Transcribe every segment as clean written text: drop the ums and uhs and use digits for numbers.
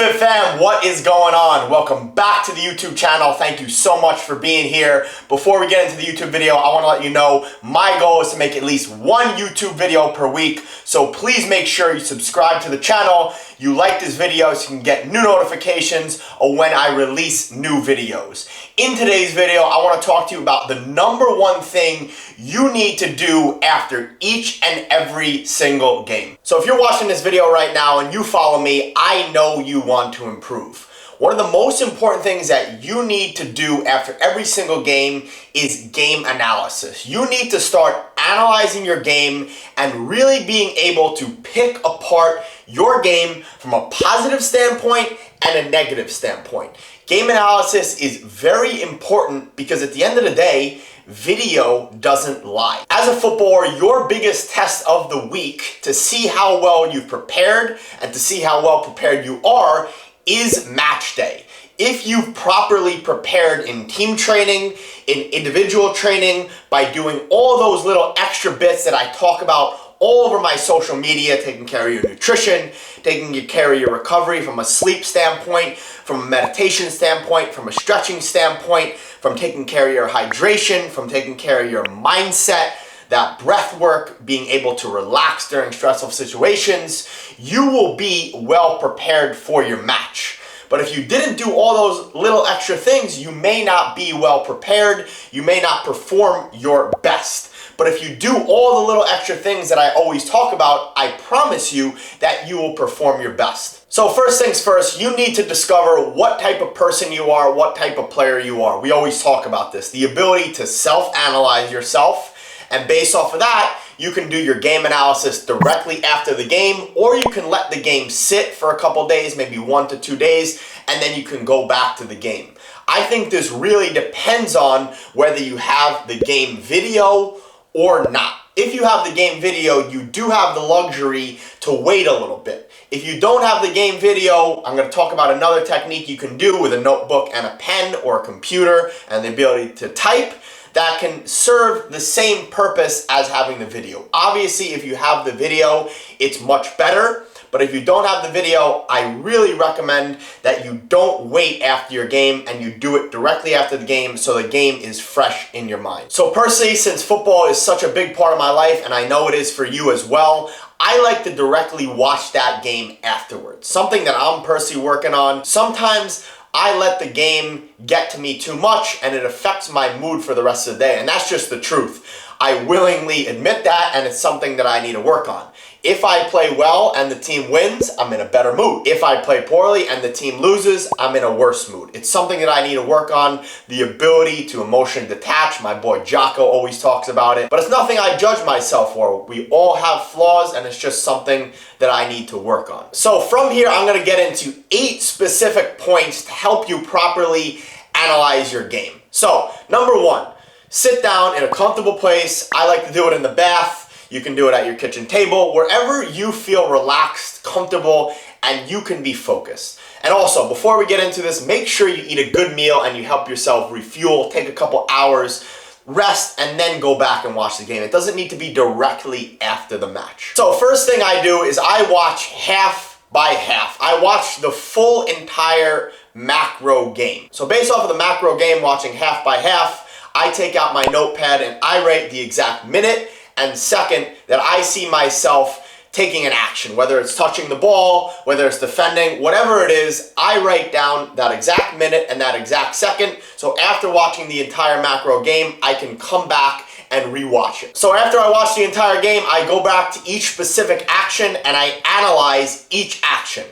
Fit fam, what is going on? Welcome back to the YouTube channel. Thank you so much for being here. Before we get into the YouTube video, I want to let you know my goal is to make at least one YouTube video per week. So please make sure you subscribe to the channel, you like this video so you can get new notifications of when I release new videos. In today's video, I want to talk to you about the number one thing you need to do after each and every single game. So if you're watching this video right now and you follow me, I know you want to improve. One of the most important things that you need to do after every single game is game analysis. You need to start analyzing your game and really being able to pick apart your game from a positive standpoint and a negative standpoint. Game analysis is very important because at the end of the day, video doesn't lie. As a footballer, your biggest test of the week to see how well you've prepared and to see how well prepared you are is match day. If you've properly prepared in team training, in individual training, by doing all those little extra bits that I talk about all over my social media, taking care of your nutrition, taking care of your recovery from a sleep standpoint, from a meditation standpoint, from a stretching standpoint, from taking care of your hydration, from taking care of your mindset, that breath work, being able to relax during stressful situations, you will be well prepared for your match. But if you didn't do all those little extra things, you may not be well prepared, you may not perform your best. But if you do all the little extra things that I always talk about, I promise you that you will perform your best. So first things first, you need to discover what type of person you are, what type of player you are. We always talk about this, the ability to self-analyze yourself. And based off of that, you can do your game analysis directly after the game, or you can let the game sit for a couple days, maybe 1 to 2 days, and then you can go back to the game. I think this really depends on whether you have the game video or not. If you have the game video, you do have the luxury to wait a little bit. If you don't have the game video, I'm going to talk about another technique you can do with a notebook and a pen or a computer and the ability to type that can serve the same purpose as having the video. Obviously, if you have the video, it's much better. But if you don't have the video, I really recommend that you don't wait after your game and you do it directly after the game so the game is fresh in your mind. So personally, since football is such a big part of my life, and I know it is for you as well, I like to directly watch that game afterwards. Something that I'm personally working on. Sometimes I let the game get to me too much and it affects my mood for the rest of the day. And that's just the truth. I willingly admit that, and it's something that I need to work on. If I play well and the team wins, I'm in a better mood. If I play poorly and the team loses, I'm in a worse mood. It's something that I need to work on, the ability to emotionally detach. My boy Jocko always talks about it, but it's nothing I judge myself for. We all have flaws, and it's just something that I need to work on. So from here, I'm going to get into 8 specific points to help you properly analyze your game. So number 1, sit down in a comfortable place. I like to do it in the bath. You can do it at your kitchen table, wherever you feel relaxed, comfortable, and you can be focused. And also, before we get into this, make sure you eat a good meal and you help yourself refuel, take a couple hours, rest, and then go back and watch the game. It doesn't need to be directly after the match. So first thing I do is I watch half by half. I watch the full entire macro game. So based off of the macro game, watching half by half, I take out my notepad and I write the exact minute and second that I see myself taking an action, whether it's touching the ball, whether it's defending, whatever it is, I write down that exact minute and that exact second. So after watching the entire macro game, I can come back and rewatch it. So after I watch the entire game, I go back to each specific action and I analyze each action.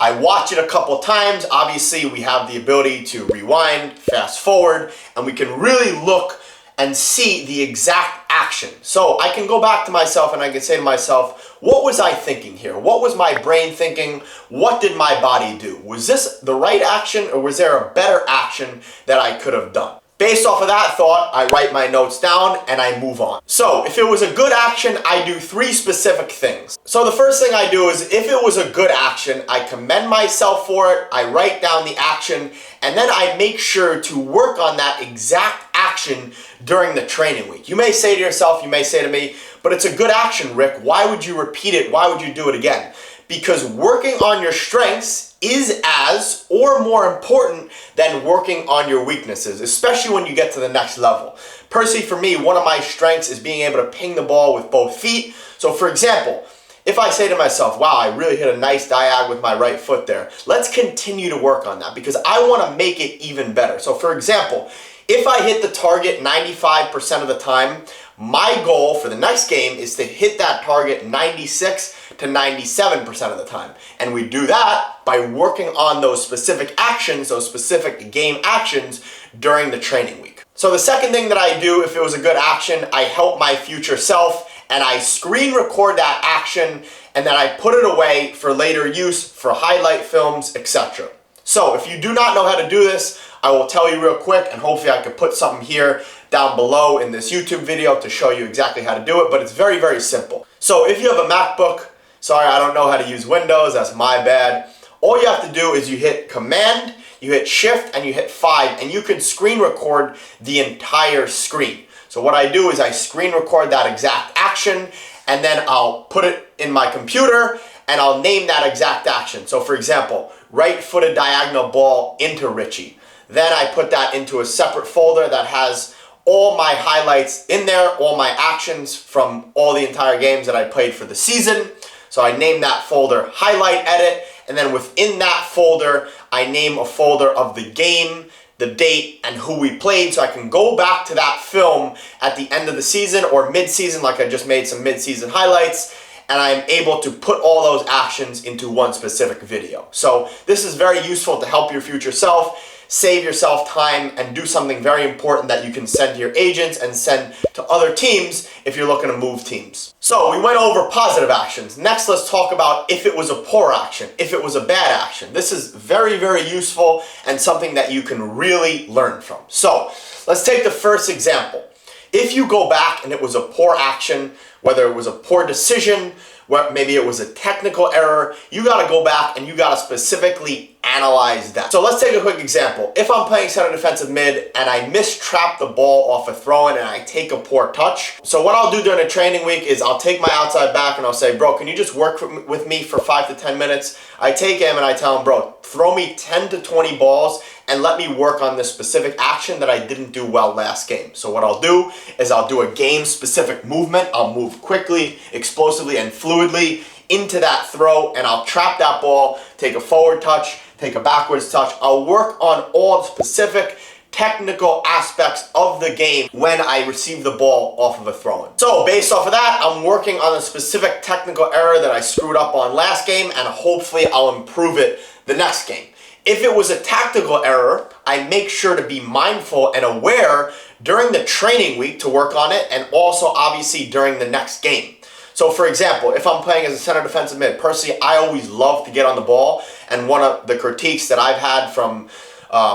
I watch it a couple times. Obviously, we have the ability to rewind, fast forward, and we can really look and see the exact action. So I can go back to myself and I can say to myself, what was I thinking here? What was my brain thinking? What did my body do? Was this the right action, or was there a better action that I could have done? Based off of that thought, I write my notes down and I move on. So if it was a good action, I do 3 specific things. So the first thing I do is, if it was a good action, I commend myself for it, I write down the action, and then I make sure to work on that exact action during the training week. You may say to yourself, you may say to me, but it's a good action, Rick. Why would you repeat it? Why would you do it again? Because working on your strengths is as or more important than working on your weaknesses, especially when you get to the next level. Personally, for me, one of my strengths is being able to ping the ball with both feet. So for example, if I say to myself, wow, I really hit a nice diag with my right foot there, let's continue to work on that because I want to make it even better. So for example, if I hit the target 95% of the time, my goal for the next game is to hit that target 96 to 97% of the time. And we do that by working on those specific actions, those specific game actions during the training week. So the second thing that I do, if it was a good action, I help my future self and I screen record that action and then I put it away for later use, for highlight films, etc. So if you do not know how to do this, I will tell you real quick, and hopefully I can put something here down below in this YouTube video to show you exactly how to do it, but it's very, very simple. So if you have a MacBook, sorry, I don't know how to use Windows, that's my bad. All you have to do is you hit Command, you hit Shift, and you hit 5, and you can screen record the entire screen. So what I do is I screen record that exact action, and then I'll put it in my computer, and I'll name that exact action. So for example, right-footed diagonal ball into Richie. Then I put that into a separate folder that has all my highlights in there, all my actions from all the entire games that I played for the season. So I name that folder Highlight Edit, and then within that folder, I name a folder of the game, the date, and who we played, so I can go back to that film at the end of the season or mid-season, like I just made some mid-season highlights, and I'm able to put all those actions into one specific video. So this is very useful to help your future self, save yourself time, and do something very important that you can send to your agents and send to other teams if you're looking to move teams. So we went over positive actions. Next, let's talk about if it was a poor action, if it was a bad action. This is very, very useful and something that you can really learn from. So let's take the first example. If you go back and it was a poor action, whether it was a poor decision, maybe it was a technical error, you got to go back and you got to specifically analyze that. So let's take a quick example. If I'm playing center defensive mid and I mistrap the ball off a throw-in and I take a poor touch, so what I'll do during a training week is I'll take my outside back and I'll say, bro, can you just work with me for 5 to 10 minutes? I take him and I tell him, bro, throw me 10 to 20 balls and let me work on this specific action that I didn't do well last game. So what I'll do is I'll do a game-specific movement. I'll move quickly, explosively, and fluidly into that throw, and I'll trap that ball, take a forward touch, take a backwards touch. I'll work on all specific technical aspects of the game when I receive the ball off of a throw-in. So based off of that, I'm working on a specific technical error that I screwed up on last game, and hopefully I'll improve it the next game. If it was a tactical error, I make sure to be mindful and aware during the training week to work on it, and also obviously during the next game. So for example, if I'm playing as a center defensive mid, personally, I always love to get on the ball, and one of the critiques that I've had from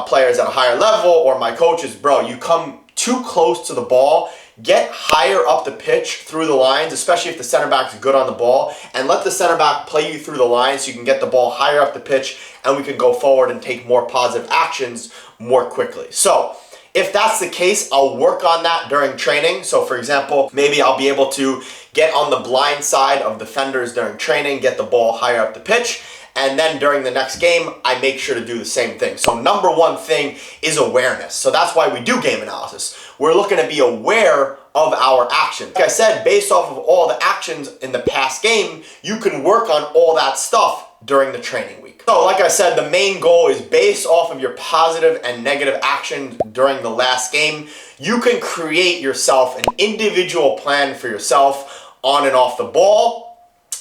players at a higher level or my coaches, bro, you come too close to the ball, get higher up the pitch through the lines, especially if the center back is good on the ball, and let the center back play you through the lines so you can get the ball higher up the pitch and we can go forward and take more positive actions more quickly. So if that's the case, I'll work on that during training. So for example, maybe I'll be able to get on the blind side of defenders during training, get the ball higher up the pitch, and then during the next game, I make sure to do the same thing. So number one thing is awareness. So that's why we do game analysis. We're looking to be aware of our actions. Like I said, based off of all the actions in the past game, you can work on all that stuff during the training week. So like I said, the main goal is based off of your positive and negative actions during the last game. You can create yourself an individual plan for yourself on and off the ball,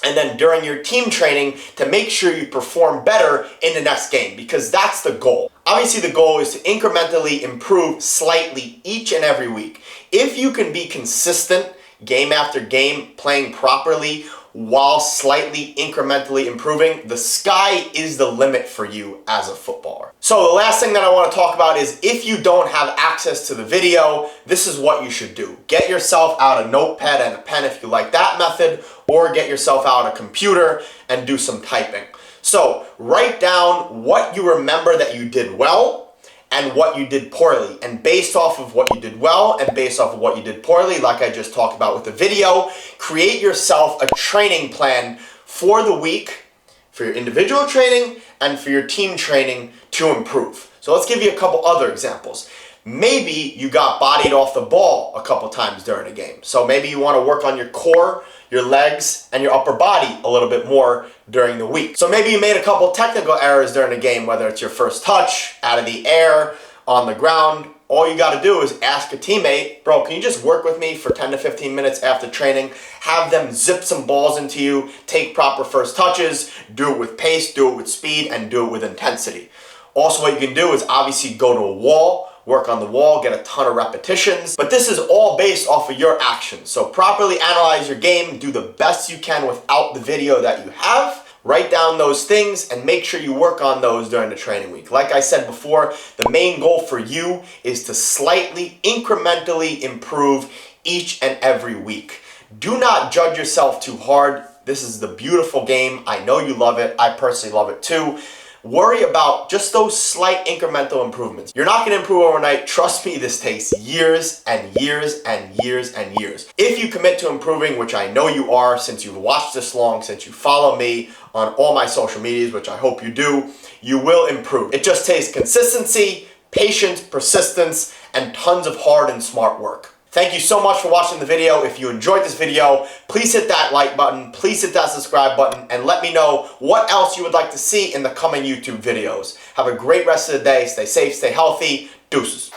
and then during your team training to make sure you perform better in the next game, because that's the goal. Obviously, the goal is to incrementally improve slightly each and every week. If you can be consistent game after game, playing properly while slightly incrementally improving, the sky is the limit for you as a footballer. So the last thing that I want to talk about is if you don't have access to the video, this is what you should do. Get yourself out a notepad and a pen if you like that method, or get yourself out a computer and do some typing. So write down what you remember that you did well and what you did poorly. And based off of what you did well and based off of what you did poorly, like I just talked about with the video, create yourself a training plan for the week, for your individual training, and for your team training to improve. So let's give you a couple other examples. Maybe you got bodied off the ball a couple times during a game. So maybe you want to work on your core, your legs, and your upper body a little bit more during the week. So maybe you made a couple technical errors during the game, whether it's your first touch, out of the air, on the ground. All you got to do is ask a teammate, bro, can you just work with me for 10 to 15 minutes after training? Have them zip some balls into you, take proper first touches, do it with pace, do it with speed, and do it with intensity. Also, what you can do is obviously go to a wall, work on the wall, get a ton of repetitions. But this is all based off of your actions. So properly analyze your game, do the best you can without the video that you have. Write down those things and make sure you work on those during the training week. Like I said before, the main goal for you is to slightly, incrementally improve each and every week. Do not judge yourself too hard. This is the beautiful game. I know you love it. I personally love it too. Worry about just those slight incremental improvements. You're not going to improve overnight. Trust me, this takes years and years and years and years. If you commit to improving, which I know you are since you've watched this long, since you follow me on all my social medias, which I hope you do, you will improve. It just takes consistency, patience, persistence, and tons of hard and smart work. Thank you so much for watching the video. If you enjoyed this video, please hit that like button, please hit that subscribe button, and let me know what else you would like to see in the coming YouTube videos. Have a great rest of the day. Stay safe, stay healthy. Deuces.